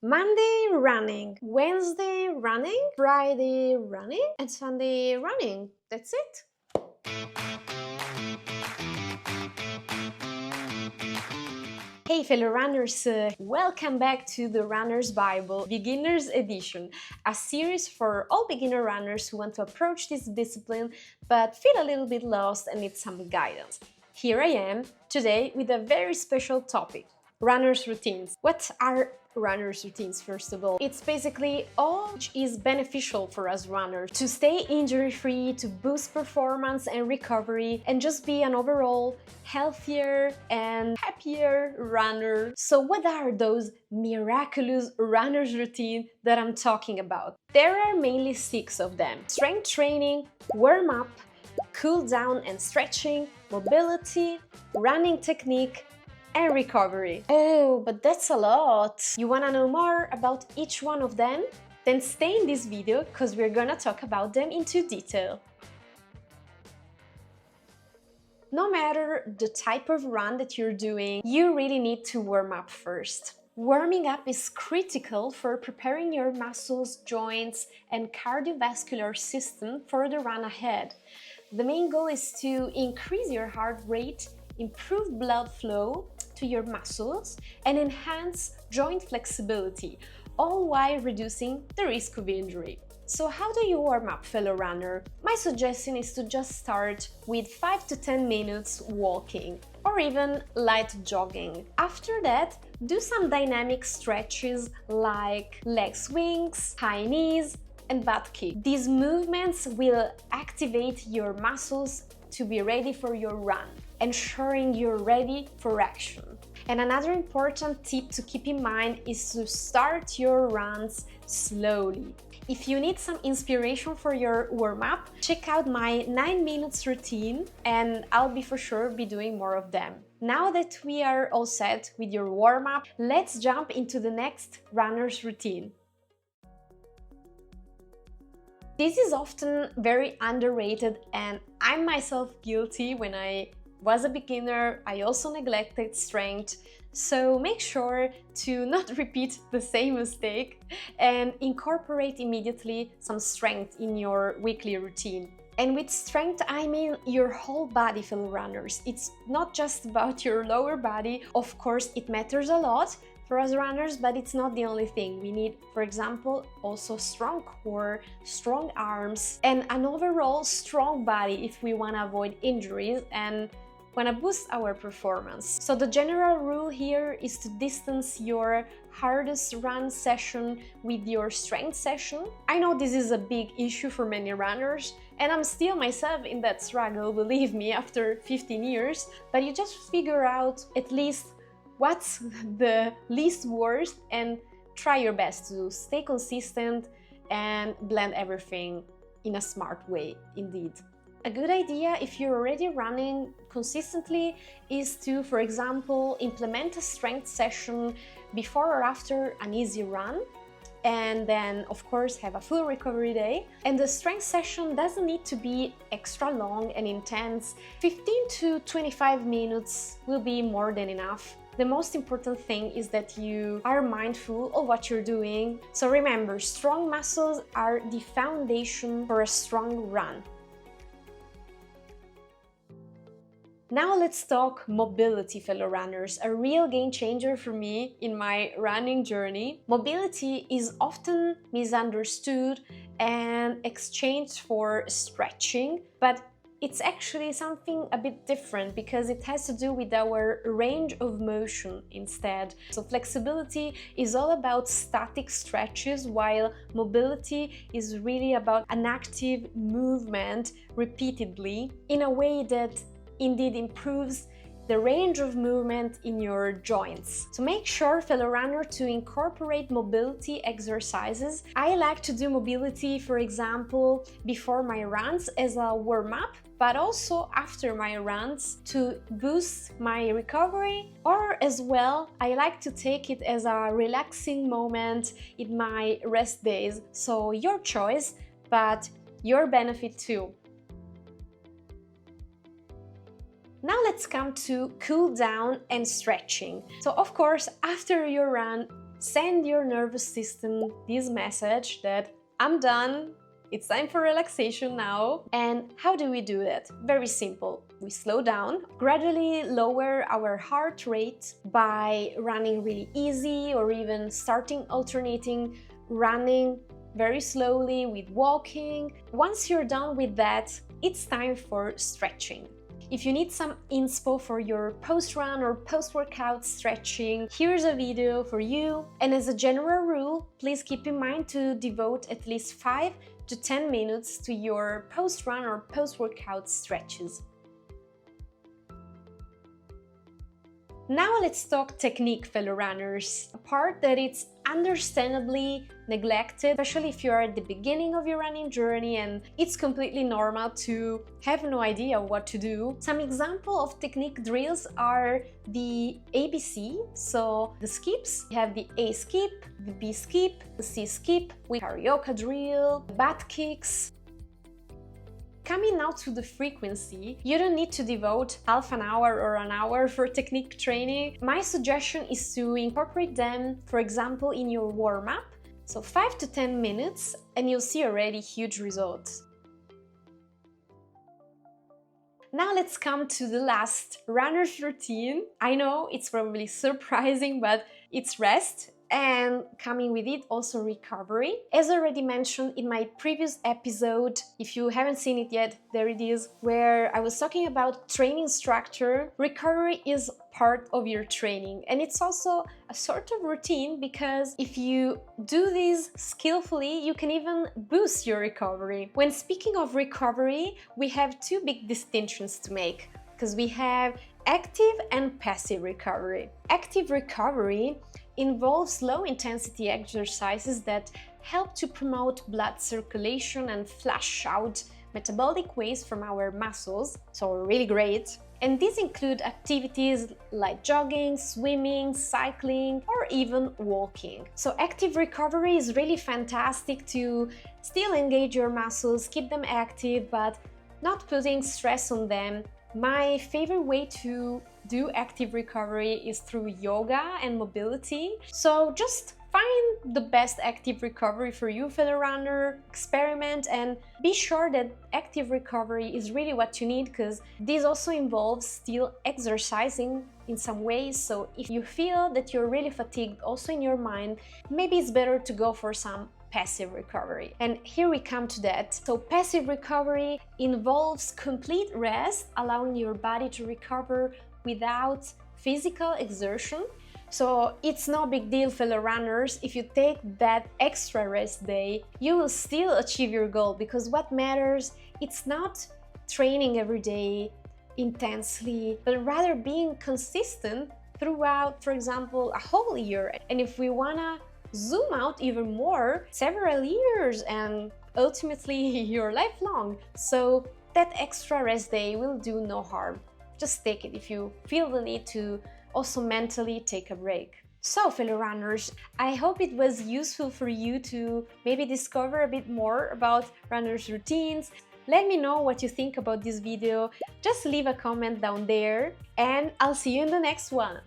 Monday running, Wednesday running, Friday running, and Sunday running. That's it. Hey fellow runners, welcome back to the Runner's Bible Beginner's Edition, a series for all beginner runners who want to approach this discipline but feel a little bit lost and need some guidance. Here I am today with a very special topic. Runners' routines. What are runners' routines, first of all? It's basically all which is beneficial for us runners to stay injury-free, to boost performance and recovery, and just be an overall healthier and happier runner. So what are those miraculous runners' routine that I'm talking about? There are mainly 6 of them. Strength training, warm-up, cool down and stretching, mobility, running technique, and recovery. Oh, but that's a lot! You wanna know more about each one of them? Then stay in this video because we're gonna talk about them into detail. No matter the type of run that you're doing, you really need to warm up first. Warming up is critical for preparing your muscles, joints, and cardiovascular system for the run ahead. The main goal is to increase your heart rate, improve blood flow to your muscles, and enhance joint flexibility, all while reducing the risk of injury. So how do you warm up, fellow runner? My suggestion is to just start with 5 to 10 minutes walking or even light jogging. After that, do some dynamic stretches like leg swings, high knees, and butt kick. These movements will activate your muscles to be ready for your run, ensuring you're ready for action. And another important tip to keep in mind is to start your runs slowly. If you need some inspiration for your warm-up, check out my 9 minutes routine and I'll be for sure be doing more of them. Now that we are all set with your warm-up, let's jump into the next runner's routine. This is often very underrated and I'm myself guilty. When I was a beginner, I also neglected strength, so make sure to not repeat the same mistake and incorporate immediately some strength in your weekly routine. And with strength, I mean your whole body, fellow runners. It's not just about your lower body. Of course, it matters a lot for us runners, but it's not the only thing. We need, for example, also strong core, strong arms, and an overall strong body if we want to avoid injuries and want to boost our performance. So the general rule here is to distance your hardest run session with your strength session. I know this is a big issue for many runners, and I'm still myself in that struggle, believe me, after 15 years, but you just figure out at least what's the least worst and try your best to stay consistent and blend everything in a smart way, indeed. A good idea if you're already running consistently is to, for example, implement a strength session before or after an easy run, and then of course have a full recovery day. And the strength session doesn't need to be extra long and intense. 15 to 25 minutes will be more than enough. The most important thing is that you are mindful of what you're doing. So remember, strong muscles are the foundation for a strong run. Now let's talk mobility, fellow runners, a real game changer for me in my running journey. Mobility is often misunderstood and exchanged for stretching, but it's actually something a bit different because it has to do with our range of motion instead. So flexibility is all about static stretches, while mobility is really about an active movement repeatedly in a way that indeed improves the range of movement in your joints. So make sure, fellow runner, to incorporate mobility exercises. I like to do mobility, for example, before my runs as a warm-up, but also after my runs to boost my recovery, or as well, I like to take it as a relaxing moment in my rest days. So your choice, but your benefit too. Now let's come to cool down and stretching. So of course, after your run, send your nervous system this message that I'm done, it's time for relaxation now. And how do we do that? Very simple. We slow down, gradually lower our heart rate by running really easy or even starting alternating running very slowly with walking. Once you're done with that, it's time for stretching. If you need some inspo for your post-run or post-workout stretching, here's a video for you. And as a general rule, please keep in mind to devote at least 5 to 10 minutes to your post-run or post-workout stretches. Now let's talk technique, fellow runners. A part that it's understandably neglected, especially if you're at the beginning of your running journey and it's completely normal to have no idea what to do. Some example of technique drills are the ABC, so the skips. You have the A skip, the B skip, the C skip, with karaoke drill, butt kicks. Coming now to the frequency, you don't need to devote half an hour or an hour for technique training. My suggestion is to incorporate them, for example, in your warm-up, so 5 to 10 minutes, and you'll see already huge results. Now let's come to the last runner's routine. I know it's probably surprising, but it's rest. And coming with it also recovery. As already mentioned in my previous episode, if you haven't seen it yet, there it is, where I was talking about training structure. Recovery is part of your training, and it's also a sort of routine, because if you do this skillfully, you can even boost your recovery. When speaking of recovery, we have two big distinctions to make, because we have active and passive recovery. Active recovery involves low-intensity exercises that help to promote blood circulation and flush out metabolic waste from our muscles, so really great. And these include activities like jogging, swimming, cycling, or even walking. So active recovery is really fantastic to still engage your muscles, keep them active, but not putting stress on them. My favorite way to do active recovery is through yoga and mobility. So just find the best active recovery for you, fellow runner, experiment, and be sure that active recovery is really what you need, because this also involves still exercising in some ways. So if you feel that you're really fatigued also in your mind, maybe it's better to go for some passive recovery. And here we come to that. So passive recovery involves complete rest, allowing your body to recover without physical exertion. So it's no big deal, fellow runners, if you take that extra rest day, you will still achieve your goal, because what matters, it's not training every day intensely, but rather being consistent throughout, for example, a whole year. And if we wanna zoom out even more, several years and ultimately your lifelong. So that extra rest day will do no harm. Just take it if you feel the need to also mentally take a break. So, fellow runners, I hope it was useful for you to maybe discover a bit more about runners' routines. Let me know what you think about this video. Just leave a comment down there, and I'll see you in the next one.